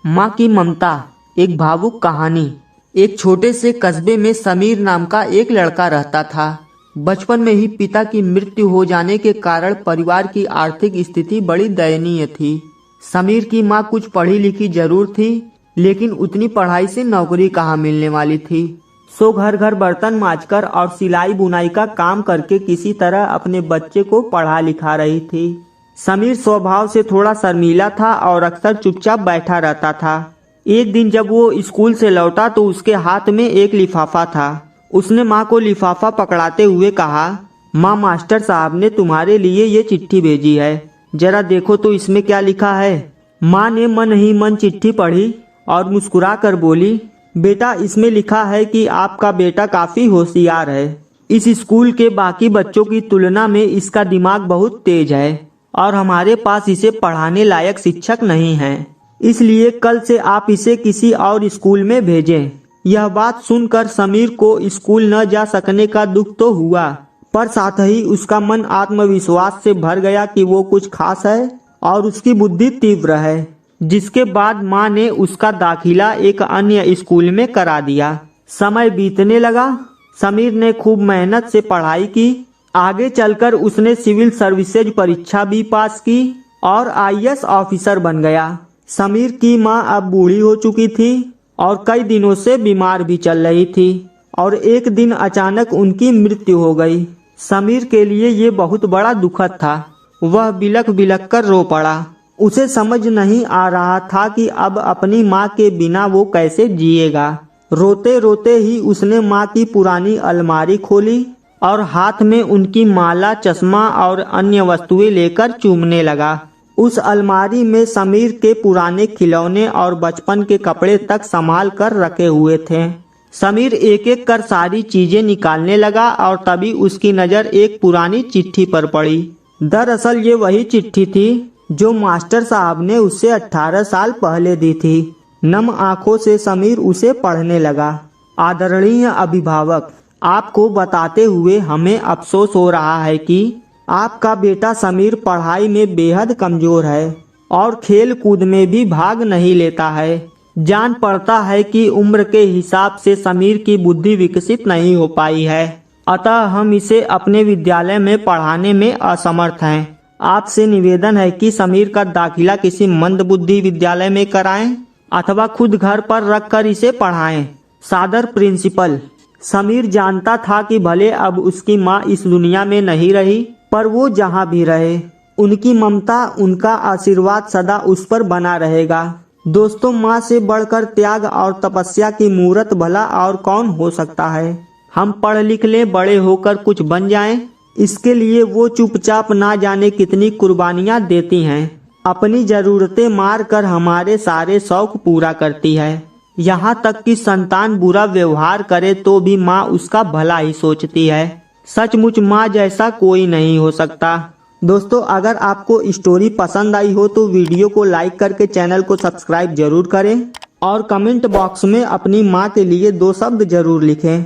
माँ की ममता, एक भावुक कहानी। एक छोटे से कस्बे में समीर नाम का एक लड़का रहता था। बचपन में ही पिता की मृत्यु हो जाने के कारण परिवार की आर्थिक स्थिति बड़ी दयनीय थी। समीर की माँ कुछ पढ़ी लिखी जरूर थी, लेकिन उतनी पढ़ाई से नौकरी कहाँ मिलने वाली थी। सो घर घर बर्तन मांजकर और सिलाई बुनाई का काम करके किसी तरह अपने बच्चे को पढ़ा लिखा रही थी। समीर स्वभाव से थोड़ा शर्मीला था और अक्सर चुपचाप बैठा रहता था। एक दिन जब वो स्कूल से लौटा तो उसके हाथ में एक लिफाफा था। उसने माँ को लिफाफा पकड़ाते हुए कहा, माँ, मास्टर साहब ने तुम्हारे लिए ये चिट्ठी भेजी है, जरा देखो तो इसमें क्या लिखा है। माँ ने मन ही मन चिट्ठी पढ़ी और मुस्कुरा कर बोली, बेटा, इसमें लिखा है कि आपका बेटा काफी होशियार है। इस स्कूल के बाकी बच्चों की तुलना में इसका दिमाग बहुत तेज है और हमारे पास इसे पढ़ाने लायक शिक्षक नहीं हैं। इसलिए कल से आप इसे किसी और स्कूल में भेजें। यह बात सुनकर समीर को स्कूल न जा सकने का दुख तो हुआ, पर साथ ही उसका मन आत्मविश्वास से भर गया कि वो कुछ खास है और उसकी बुद्धि तीव्र है। जिसके बाद माँ ने उसका दाखिला एक अन्य स्कूल में करा दिया। समय बीतने लगा। समीर ने खूब मेहनत से पढ़ाई की। आगे चलकर उसने सिविल सर्विसेज परीक्षा भी पास की और आईएएस ऑफिसर बन गया। समीर की माँ अब बूढ़ी हो चुकी थी और कई दिनों से बीमार भी चल रही थी और एक दिन अचानक उनकी मृत्यु हो गई। समीर के लिए ये बहुत बड़ा दुखद था। वह बिलख बिलख कर रो पड़ा। उसे समझ नहीं आ रहा था कि अब अपनी माँ के बिना वो कैसे जिएगा। रोते रोते ही उसने माँ की पुरानी अलमारी खोली और हाथ में उनकी माला, चश्मा और अन्य वस्तुएं लेकर चूमने लगा। उस अलमारी में समीर के पुराने खिलौने और बचपन के कपड़े तक संभाल कर रखे हुए थे। समीर एक एक कर सारी चीजें निकालने लगा और तभी उसकी नज़र एक पुरानी चिट्ठी पर पड़ी। दरअसल ये वही चिट्ठी थी जो मास्टर साहब ने उससे 18 साल पहले दी थी। नम आंखों से समीर उसे पढ़ने लगा। आदरणीय अभिभावक, आपको बताते हुए हमें अफसोस हो रहा है कि आपका बेटा समीर पढ़ाई में बेहद कमजोर है और खेल कूद में भी भाग नहीं लेता है। जान पड़ता है कि उम्र के हिसाब से समीर की बुद्धि विकसित नहीं हो पाई है, अतः हम इसे अपने विद्यालय में पढ़ाने में असमर्थ हैं। आपसे निवेदन है कि समीर का दाखिला किसी मंदबुद्धि विद्यालय में कराएं अथवा खुद घर पर रखकर इसे पढ़ाएं। सादर, प्रिंसिपल। समीर जानता था कि भले अब उसकी माँ इस दुनिया में नहीं रही, पर वो जहाँ भी रहे उनकी ममता, उनका आशीर्वाद सदा उस पर बना रहेगा। दोस्तों, माँ से बढ़कर त्याग और तपस्या की मूरत भला और कौन हो सकता है। हम पढ़ लिख लें, बड़े होकर कुछ बन जाएं, इसके लिए वो चुपचाप ना जाने कितनी कुर्बानियाँ देती हैं। अपनी जरूरतें मार कर हमारे सारे शौक पूरा करती है। यहाँ तक कि संतान बुरा व्यवहार करे तो भी माँ उसका भला ही सोचती है। सचमुच माँ जैसा कोई नहीं हो सकता। दोस्तों, अगर आपको स्टोरी पसंद आई हो तो वीडियो को लाइक करके चैनल को सब्सक्राइब जरूर करें और कमेंट बॉक्स में अपनी माँ के लिए 2 शब्द जरूर लिखें।